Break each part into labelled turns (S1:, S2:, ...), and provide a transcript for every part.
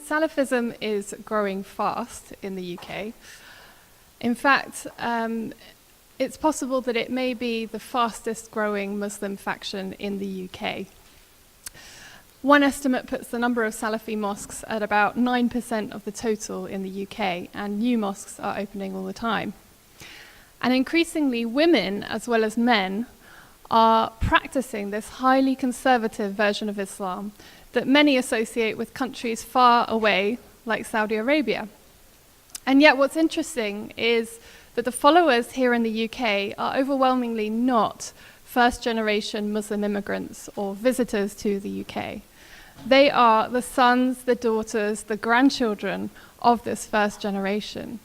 S1: Salafism is growing fast in the UK. In fact, it's possible that it may be the fastest growing Muslim faction in the UK. One estimate puts the number of Salafi mosques at about 9% of the total in the UK, and new mosques are opening all the time. And increasingly, women as well as men are practicing this highly conservative version of Islam that many associate with countries far away, like Saudi Arabia. And yet what's interesting is that the followers here in the UK are overwhelmingly not first-generation Muslim immigrants or visitors to the UK. They are the sons, the daughters, the grandchildren of this first generation.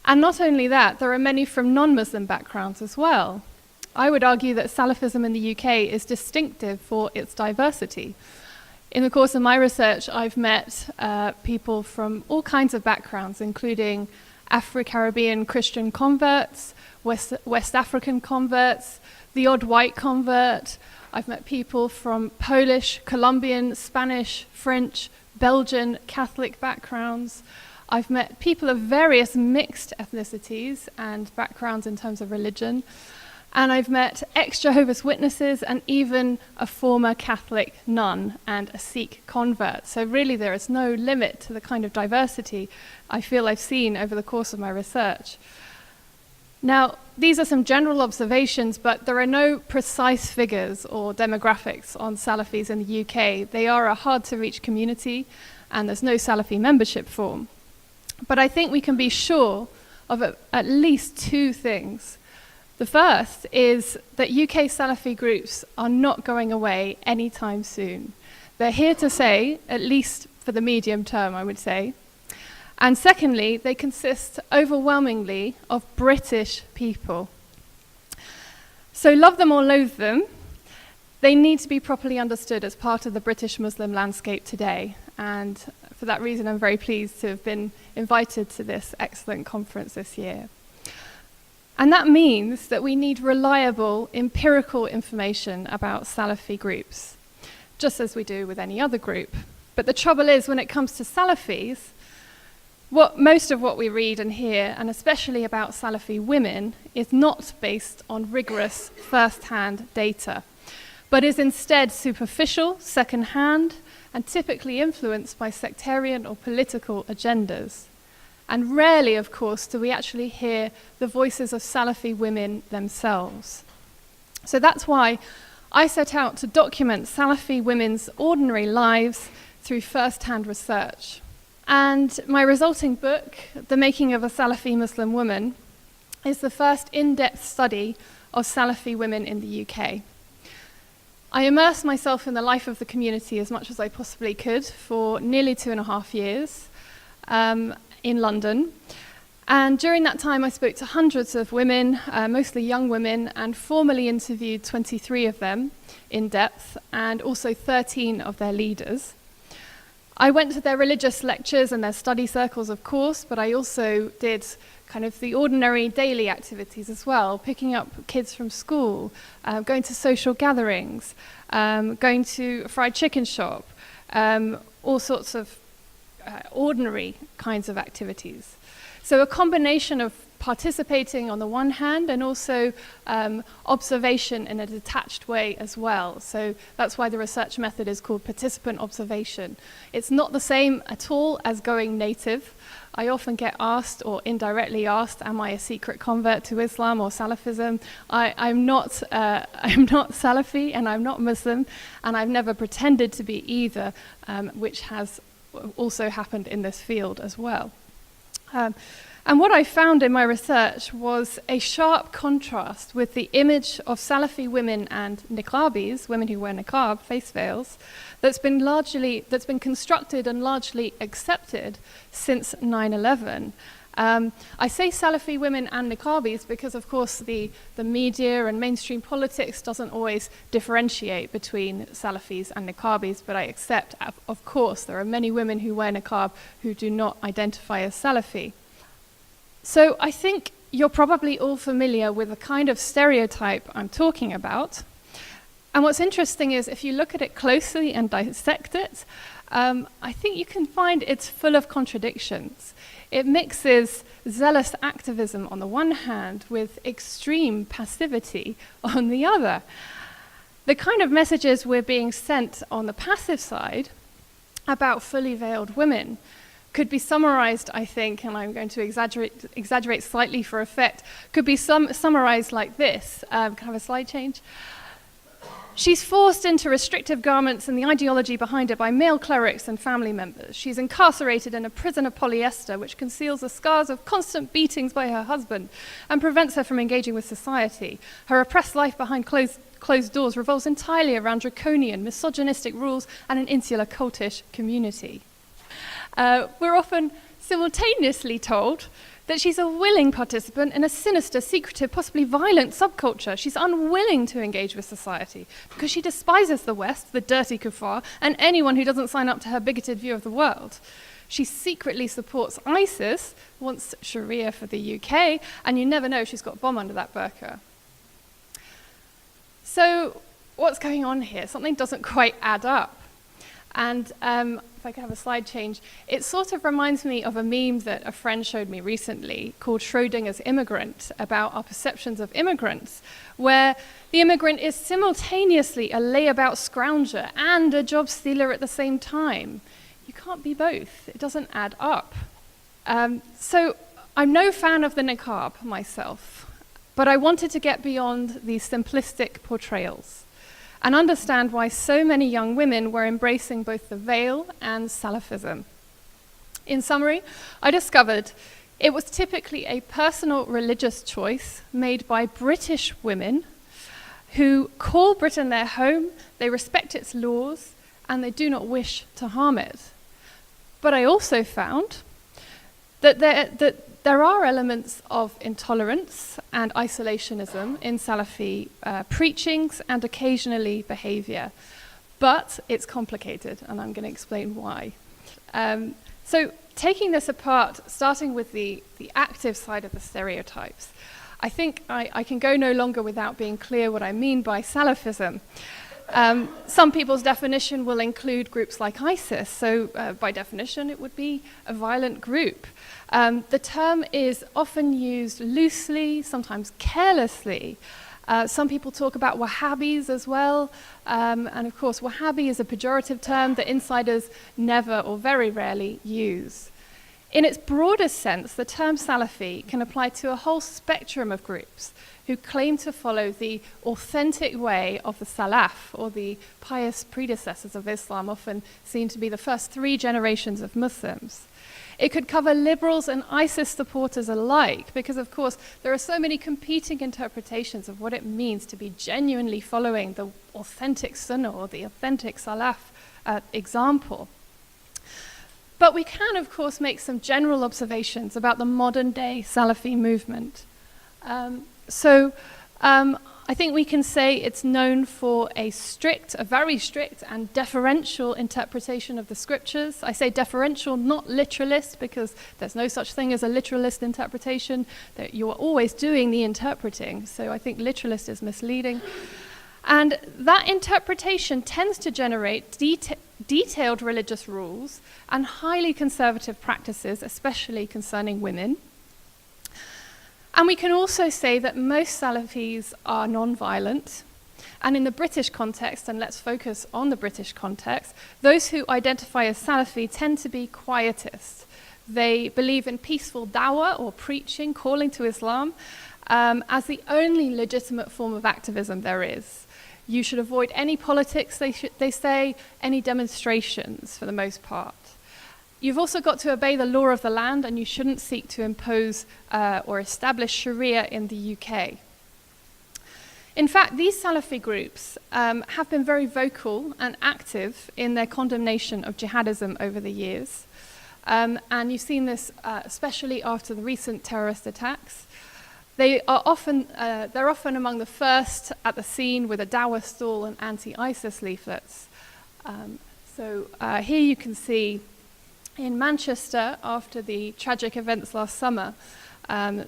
S1: And not only that, there are many from non-Muslim backgrounds as well. I would argue that Salafism in the UK is distinctive for its diversity. In the course of my research, I've met people from all kinds of backgrounds, including Afro-Caribbean Christian converts, West African converts, the odd white convert. I've met people from Polish, Colombian, Spanish, French, Belgian, Catholic backgrounds. I've met people of various mixed ethnicities and backgrounds in terms of religion. And I've met ex-Jehovah's Witnesses and even a former Catholic nun and a Sikh convert. So really there is no limit to the kind of diversity I feel I've seen over the course of my research. Now, these are some general observations, but there are no precise figures or demographics on Salafis in the UK. They are a hard-to-reach community, and there's no Salafi membership form. But I think we can be sure of at least two things. The first is that UK Salafi groups are not going away anytime soon. They're here to stay, at least for the medium term, I would say. And secondly, they consist overwhelmingly of British people. So love them or loathe them, they need to be properly understood as part of the British Muslim landscape today. And for that reason, I'm very pleased to have been invited to this excellent conference this year. And that means that we need reliable, empirical information about Salafi groups, just as we do with any other group. But the trouble is, when it comes to Salafis, most of what we read and hear, and especially about Salafi women, is not based on rigorous first-hand data, but is instead superficial, second-hand, and typically influenced by sectarian or political agendas. And rarely, of course, do we actually hear the voices of Salafi women themselves. So that's why I set out to document Salafi women's ordinary lives through first-hand research. And my resulting book, The Making of a Salafi Muslim Woman, is the first in-depth study of Salafi women in the UK. I immersed myself in the life of the community as much as I possibly could for nearly 2.5 years. In London. And during that time, I spoke to hundreds of women, mostly young women, and formally interviewed 23 of them in depth, and also 13 of their leaders. I went to their religious lectures and their study circles, of course, but I also did kind of the ordinary daily activities as well, picking up kids from school, going to social gatherings, going to a fried chicken shop, all sorts of ordinary kinds of activities. So a combination of participating on the one hand and also observation in a detached way as well. So that's why the research method is called participant observation. It's not the same at all as going native. I often get asked or indirectly asked, am I a secret convert to Islam or Salafism? I'm not Salafi and I'm not Muslim, and I've never pretended to be either, which has also happened in this field as well. And what I found in my research was a sharp contrast with the image of Salafi women and niqabis, women who wear niqab, face veils, that's been constructed and largely accepted since 9/11. I say Salafi women and niqabis because, of course, the media and mainstream politics doesn't always differentiate between Salafis and niqabis, but I accept, of course, there are many women who wear niqab who do not identify as Salafi. So I think you're probably all familiar with the kind of stereotype I'm talking about. And what's interesting is if you look at it closely and dissect it, I think you can find it's full of contradictions. It mixes zealous activism on the one hand with extreme passivity on the other. The kind of messages we're being sent on the passive side about fully veiled women could be summarized, I think, and I'm going to exaggerate slightly for effect, could be summarized like this. Can I have a slide change? She's forced into restrictive garments and the ideology behind it by male clerics and family members. She's incarcerated in a prison of polyester, which conceals the scars of constant beatings by her husband and prevents her from engaging with society. Her oppressed life behind closed doors revolves entirely around draconian, misogynistic rules and an insular cultish community. We're often simultaneously told that she's a willing participant in a sinister, secretive, possibly violent subculture. She's unwilling to engage with society because she despises the West, the dirty kuffar, and anyone who doesn't sign up to her bigoted view of the world. She secretly supports ISIS, wants Sharia for the UK, and you never know she's got a bomb under that burqa. So what's going on here? Something doesn't quite add up. And if I could have a slide change, it sort of reminds me of a meme that a friend showed me recently called Schrodinger's Immigrant, about our perceptions of immigrants, where the immigrant is simultaneously a layabout scrounger and a job stealer at the same time. You can't be both. It doesn't add up. So I'm no fan of the niqab myself, but I wanted to get beyond these simplistic portrayals and understand why so many young women were embracing both the veil and Salafism. In summary, I discovered it was typically a personal religious choice made by British women who call Britain their home, they respect its laws, and they do not wish to harm it. But I also found that there are elements of intolerance and isolationism in Salafi preachings and occasionally behavior, but it's complicated, and I'm going to explain why. So taking this apart, starting with the active side of the stereotypes, I think I can go no longer without being clear what I mean by Salafism. Some people's definition will include groups like ISIS, so by definition it would be a violent group. The term is often used loosely, sometimes carelessly. Some people talk about Wahhabis as well, and of course Wahhabi is a pejorative term that insiders never or very rarely use. In its broadest sense, the term Salafi can apply to a whole spectrum of groups who claim to follow the authentic way of the Salaf, or the pious predecessors of Islam, often seen to be the first 3 generations of Muslims. It could cover liberals and ISIS supporters alike, because of course there are so many competing interpretations of what it means to be genuinely following the authentic Sunnah or the authentic Salaf example. But we can, of course, make some general observations about the modern-day Salafi movement. I think we can say it's known for a very strict and deferential interpretation of the scriptures. I say deferential, not literalist, because there's no such thing as a literalist interpretation. That you are always doing the interpreting, so I think literalist is misleading. And that interpretation tends to generate detailed religious rules and highly conservative practices, especially concerning women. And we can also say that most Salafis are non-violent. And in the British context, and let's focus on the British context, those who identify as Salafi tend to be quietist. They believe in peaceful dawah, or preaching, calling to Islam, as the only legitimate form of activism there is. You should avoid any politics, they say, any demonstrations for the most part. You've also got to obey the law of the land, and you shouldn't seek to impose or establish Sharia in the UK. In fact, these Salafi groups have been very vocal and active in their condemnation of jihadism over the years. And you've seen this especially after the recent terrorist attacks. They're often among the first at the scene with a dawah stall and anti-ISIS leaflets. Here you can see in Manchester, after the tragic events last summer,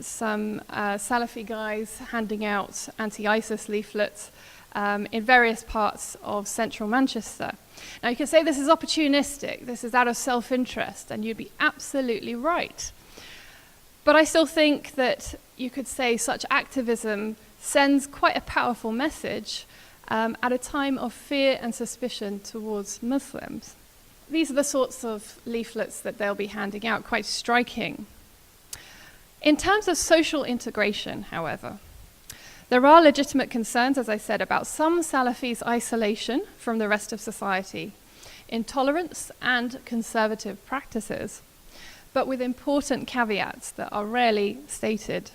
S1: some Salafi guys handing out anti-ISIS leaflets in various parts of central Manchester. Now you can say this is opportunistic, this is out of self-interest, and you'd be absolutely right. But I still think that you could say such activism sends quite a powerful message at a time of fear and suspicion towards Muslims. These are the sorts of leaflets that they'll be handing out, quite striking. In terms of social integration, however, there are legitimate concerns, as I said, about some Salafis' isolation from the rest of society, intolerance and conservative practices, but with important caveats that are rarely stated.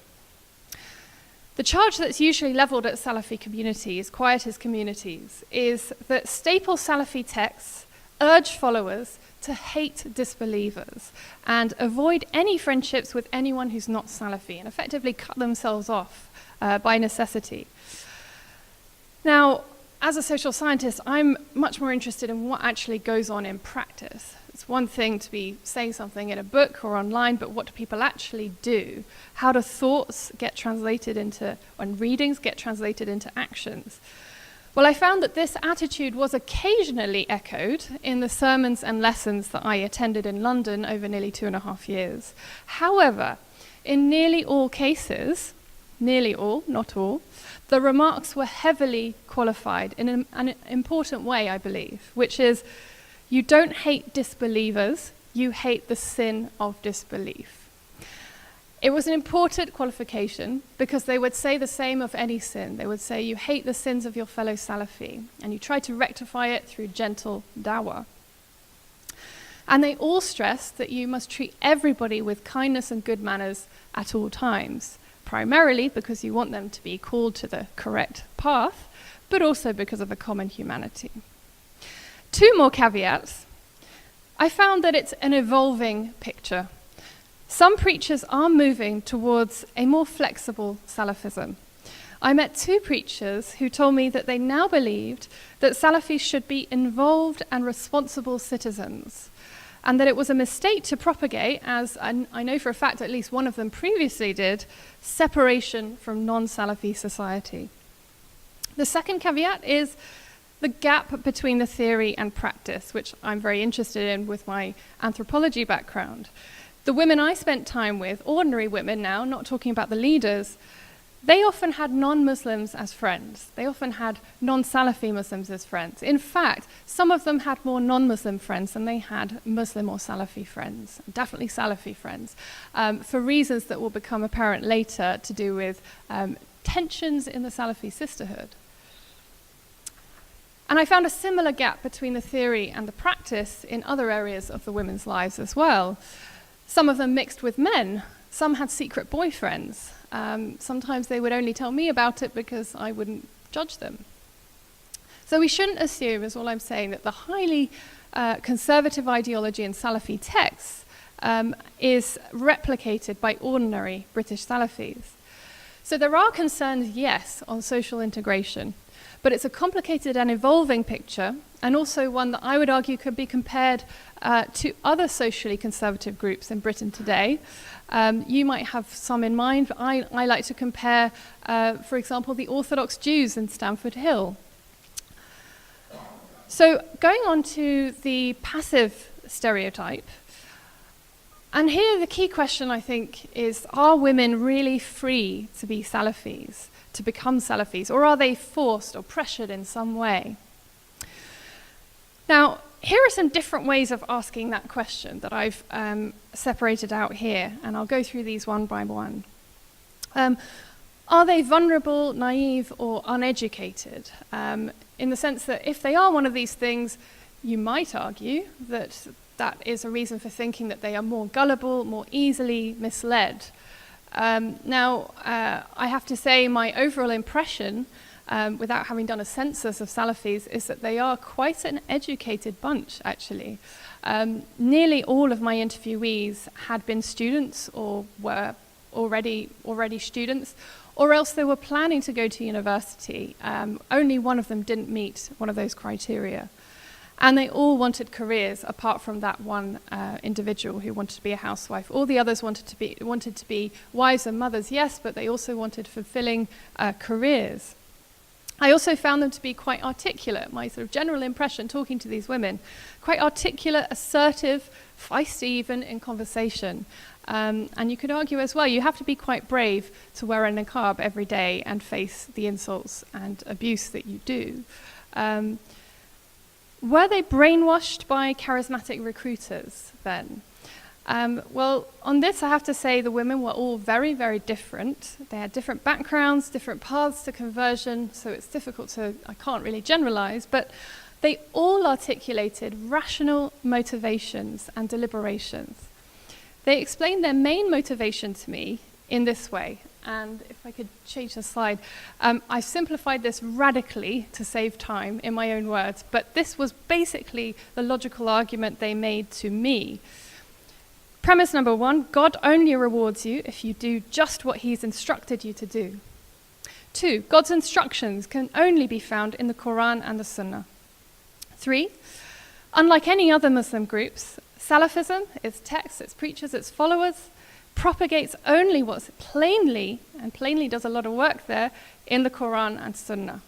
S1: The charge that's usually leveled at Salafi communities, quietist communities, is that staple Salafi texts urge followers to hate disbelievers and avoid any friendships with anyone who's not Salafi, and effectively cut themselves off by necessity. Now, as a social scientist, I'm much more interested in what actually goes on in practice. It's one thing to be saying something in a book or online, but what do people actually do? How do thoughts get translated into, and readings get translated into actions? Well, I found that this attitude was occasionally echoed in the sermons and lessons that I attended in London over nearly 2.5 years. However, in nearly all cases, nearly all, not all, the remarks were heavily qualified in an important way, I believe, which is, you don't hate disbelievers, you hate the sin of disbelief. It was an important qualification because they would say the same of any sin. They would say you hate the sins of your fellow Salafi and you try to rectify it through gentle dawah. And they all stressed that you must treat everybody with kindness and good manners at all times, primarily because you want them to be called to the correct path, but also because of a common humanity. 2 more caveats. I found that it's an evolving picture. Some preachers are moving towards a more flexible Salafism. I met 2 preachers who told me that they now believed that Salafis should be involved and responsible citizens, and that it was a mistake to propagate, as I know for a fact at least one of them previously did, separation from non-Salafi society. The second caveat is the gap between the theory and practice, which I'm very interested in with my anthropology background. The women I spent time with, ordinary women now, not talking about the leaders, they often had non-Muslims as friends. They often had non-Salafi Muslims as friends. In fact, some of them had more non-Muslim friends than they had Muslim or Salafi friends, definitely Salafi friends, for reasons that will become apparent later to do with tensions in the Salafi sisterhood. And I found a similar gap between the theory and the practice in other areas of the women's lives as well. Some of them mixed with men. Some had secret boyfriends. Sometimes they would only tell me about it because I wouldn't judge them. So we shouldn't assume, is all I'm saying, that the highly conservative ideology in Salafi texts is replicated by ordinary British Salafis. So there are concerns, yes, on social integration, but it's a complicated and evolving picture, and also one that I would argue could be compared to other socially conservative groups in Britain today. You might have some in mind, but I like to compare, for example, the Orthodox Jews in Stamford Hill. So going on to the passive stereotype, and here the key question, I think, is, are women really free to be Salafis, to become Salafis, or are they forced or pressured in some way? Now, here are some different ways of asking that question that I've separated out here, and I'll go through these one by one. Are they vulnerable, naive, or uneducated? In the sense that if they are one of these things, you might argue that that is a reason for thinking that they are more gullible, more easily misled. Now, I have to say my overall impression, without having done a census of Salafis, is that they are quite an educated bunch, actually. Nearly all of my interviewees had been students or were already students, or else they were planning to go to university. Only one of them didn't meet one of those criteria. And they all wanted careers, apart from that one individual who wanted to be a housewife. All the others wanted to be wives and mothers, yes, but they also wanted fulfilling careers. I also found them to be quite articulate, my sort of general impression talking to these women, quite articulate, assertive, feisty even in conversation. And you could argue as well, you have to be quite brave to wear a niqab every day and face the insults and abuse that you do. Were they brainwashed by charismatic recruiters then? Well, on this I have to say the women were all very, very different. They had different backgrounds, different paths to conversion, so it's difficult to, I can't really generalize, but they all articulated rational motivations and deliberations. They explained their main motivation to me in this way, and if I could change the slide, I've simplified this radically to save time in my own words, but this was basically the logical argument they made to me. Premise number one, God only rewards you if you do just what he's instructed you to do. 2, God's instructions can only be found in the Quran and the Sunnah. 3, unlike any other Muslim groups, Salafism, its texts, its preachers, its followers, propagates only what's plainly, and plainly does a lot of work there, in the Quran and Sunnah.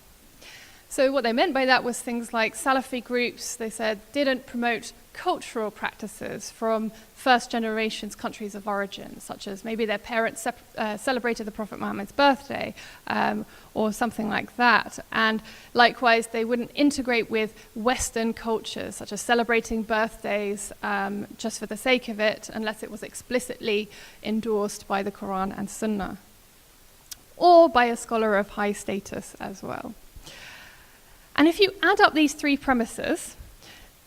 S1: So what they meant by that was things like Salafi groups, they said, didn't promote cultural practices from first generation's countries of origin, such as maybe their parents celebrated the Prophet Muhammad's birthday or something like that. And likewise, they wouldn't integrate with Western cultures, such as celebrating birthdays just for the sake of it, unless it was explicitly endorsed by the Quran and Sunnah, or by a scholar of high status as well. And if you add up these 3 premises,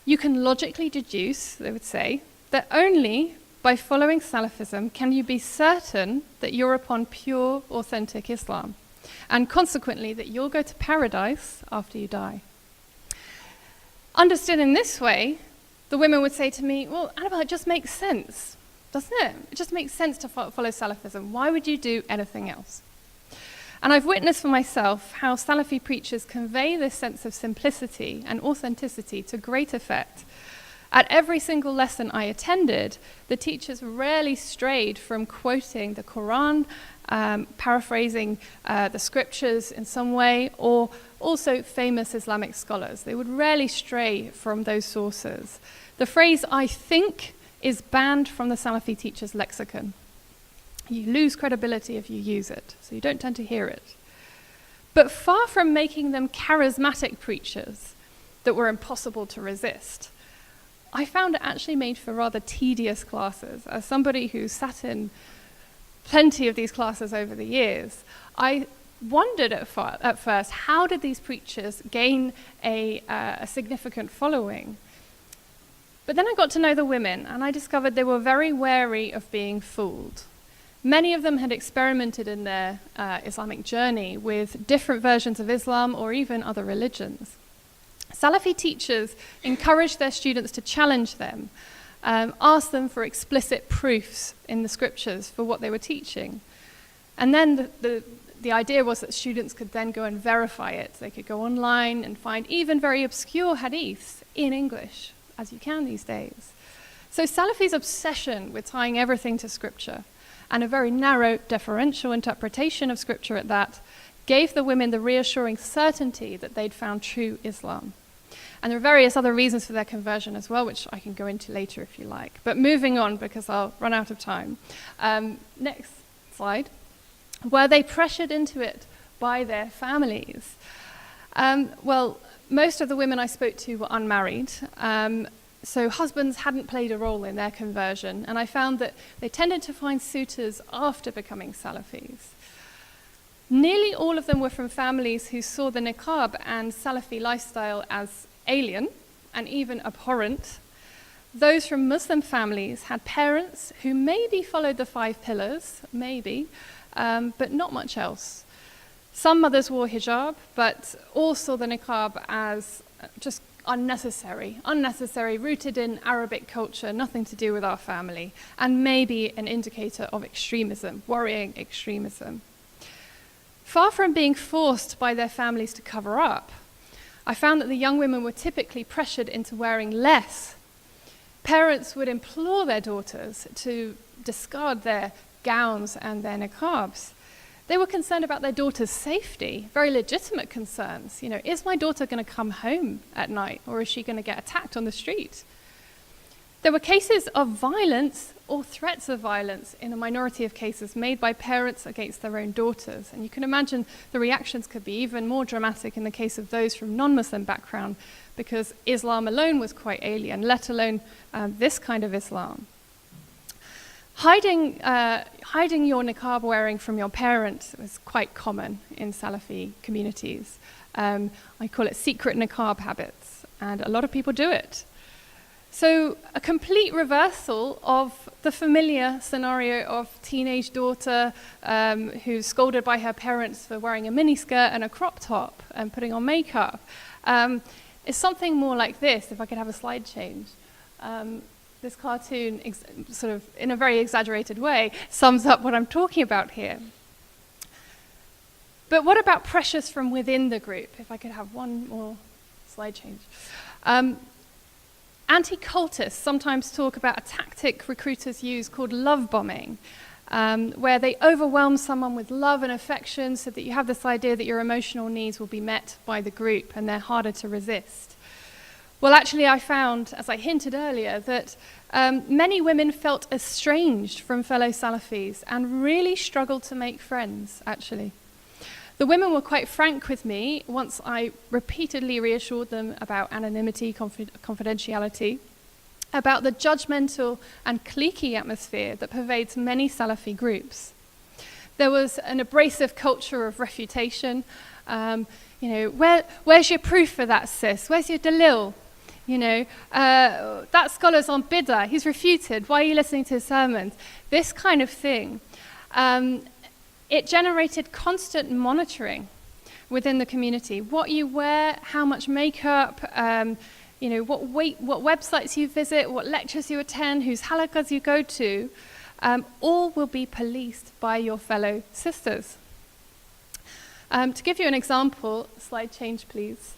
S1: you can logically deduce, they would say, that only by following Salafism can you be certain that you're upon pure, authentic Islam, and consequently that you'll go to paradise after you die. Understood in this way, the women would say to me, well, Anabel, it just makes sense, doesn't it? It just makes sense to follow Salafism. Why would you do anything else? And I've witnessed for myself how Salafi preachers convey this sense of simplicity and authenticity to great effect. At every single lesson I attended, the teachers rarely strayed from quoting the Quran, paraphrasing the scriptures in some way, or also famous Islamic scholars. They would rarely stray from those sources. The phrase, I think, is banned from the Salafi teacher's lexicon. You lose credibility if you use it, so you don't tend to hear it. But far from making them charismatic preachers that were impossible to resist, I found it actually made for rather tedious classes. As somebody who sat in plenty of these classes over the years, I wondered at first, how did these preachers gain a significant following? But then I got to know the women, and I discovered they were very wary of being fooled. Many of them had experimented in their Islamic journey with different versions of Islam or even other religions. Salafi teachers encouraged their students to challenge them, ask them for explicit proofs in the scriptures for what they were teaching. And then the idea was that students could then go and verify it. They could go online and find even very obscure hadiths in English, as you can these days. So Salafi's obsession with tying everything to scripture, and a very narrow, deferential interpretation of scripture at that, gave the women the reassuring certainty that they'd found true Islam. And there are various other reasons for their conversion as well, which I can go into later if you like. But moving on, because I'll run out of time. Next slide. Were they pressured into it by their families? Well, most of the women I spoke to were unmarried. So husbands hadn't played a role in their conversion, and I found that they tended to find suitors after becoming Salafis. Nearly all of them were from families who saw the niqab and Salafi lifestyle as alien and even abhorrent. Those from Muslim families had parents who maybe followed the 5 pillars, maybe, but not much else. Some mothers wore hijab, but all saw the niqab as just unnecessary, rooted in Arabic culture, nothing to do with our family, and maybe an indicator of extremism, worrying extremism. Far from being forced by their families to cover up, I found that the young women were typically pressured into wearing less. Parents would implore their daughters to discard their gowns and their niqabs. They were concerned about their daughter's safety, very legitimate concerns. You know, is my daughter going to come home at night, or is she going to get attacked on the street? There were cases of violence or threats of violence in a minority of cases made by parents against their own daughters. And you can imagine the reactions could be even more dramatic in the case of those from non-Muslim background, because Islam alone was quite alien, let alone this kind of Islam. Hiding your niqab wearing from your parents was quite common in Salafi communities. I call it secret niqab habits, and a lot of people do it. So a complete reversal of the familiar scenario of teenage daughter who's scolded by her parents for wearing a miniskirt and a crop top and putting on makeup. Is something more like this, if I could have a slide change. This cartoon, sort of in a very exaggerated way, sums up what I'm talking about here. But what about pressures from within the group? If I could have one more slide change. Anti-cultists sometimes talk about a tactic recruiters use called love bombing, where they overwhelm someone with love and affection so that you have this idea that your emotional needs will be met by the group and they're harder to resist. Well, actually, I found, as I hinted earlier, that many women felt estranged from fellow Salafis and really struggled to make friends, actually. The women were quite frank with me once I repeatedly reassured them about anonymity, confidentiality, about the judgmental and cliquey atmosphere that pervades many Salafi groups. There was an abrasive culture of refutation. You know, where's your proof for that, sis? Where's your dalil? You know, that scholar's on bid'ah, he's refuted, why are you listening to his sermons? This kind of thing. It generated constant monitoring within the community. What you wear, how much makeup, you know, what websites you visit, what lectures you attend, whose halakas you go to, all will be policed by your fellow sisters. To give you an example, slide change please.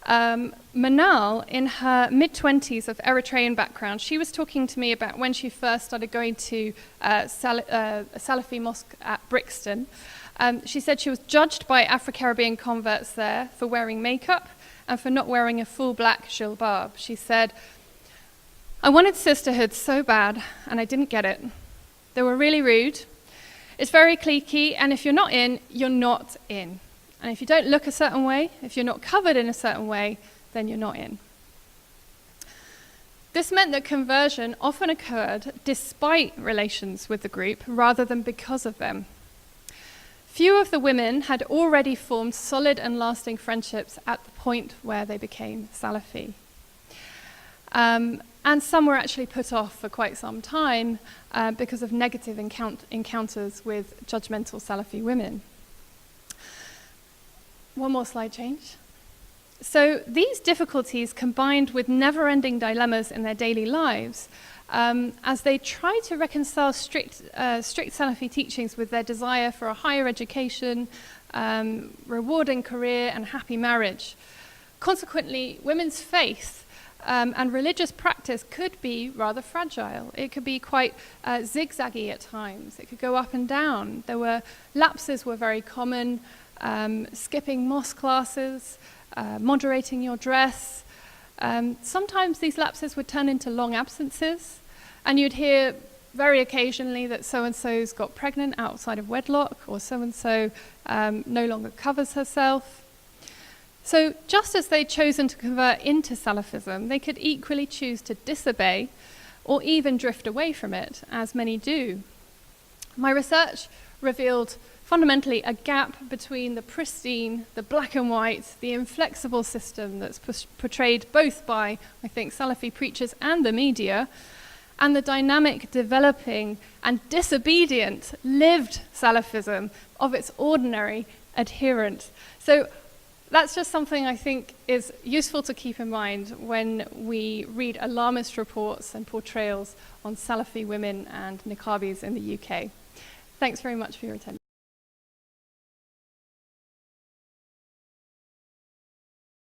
S1: Manal, in her mid-20s of Eritrean background, she was talking to me about when she first started going to a Salafi mosque at Brixton. She said she was judged by Afro-Caribbean converts there for wearing makeup and for not wearing a full black jilbab. She said, I wanted sisterhood so bad, and I didn't get it. They were really rude. It's very cliquey, and if you're not in, you're not in. And if you don't look a certain way, if you're not covered in a certain way, then you're not in. This meant that conversion often occurred despite relations with the group rather than because of them. Few of the women had already formed solid and lasting friendships at the point where they became Salafi. And some were actually put off for quite some time because of negative encounters with judgmental Salafi women. One more slide change. So these difficulties combined with never-ending dilemmas in their daily lives as they try to reconcile strict Salafi teachings with their desire for a higher education, rewarding career and happy marriage. Consequently, women's faith and religious practice could be rather fragile. It could be quite zigzaggy at times. It could go up and down. Lapses were very common. Skipping mosque classes, moderating your dress. Sometimes these lapses would turn into long absences, and you'd hear very occasionally that so-and-so's got pregnant outside of wedlock, or so-and-so no longer covers herself. So just as they'd chosen to convert into Salafism, they could equally choose to disobey or even drift away from it, as many do. My research revealed fundamentally a gap between the pristine, the black and white, the inflexible system that's portrayed both by, I think, Salafi preachers and the media, and the dynamic, developing, and disobedient, lived Salafism of its ordinary adherents. So that's just something I think is useful to keep in mind when we read alarmist reports and portrayals on Salafi women and niqabis in the UK. Thanks very much for your attention.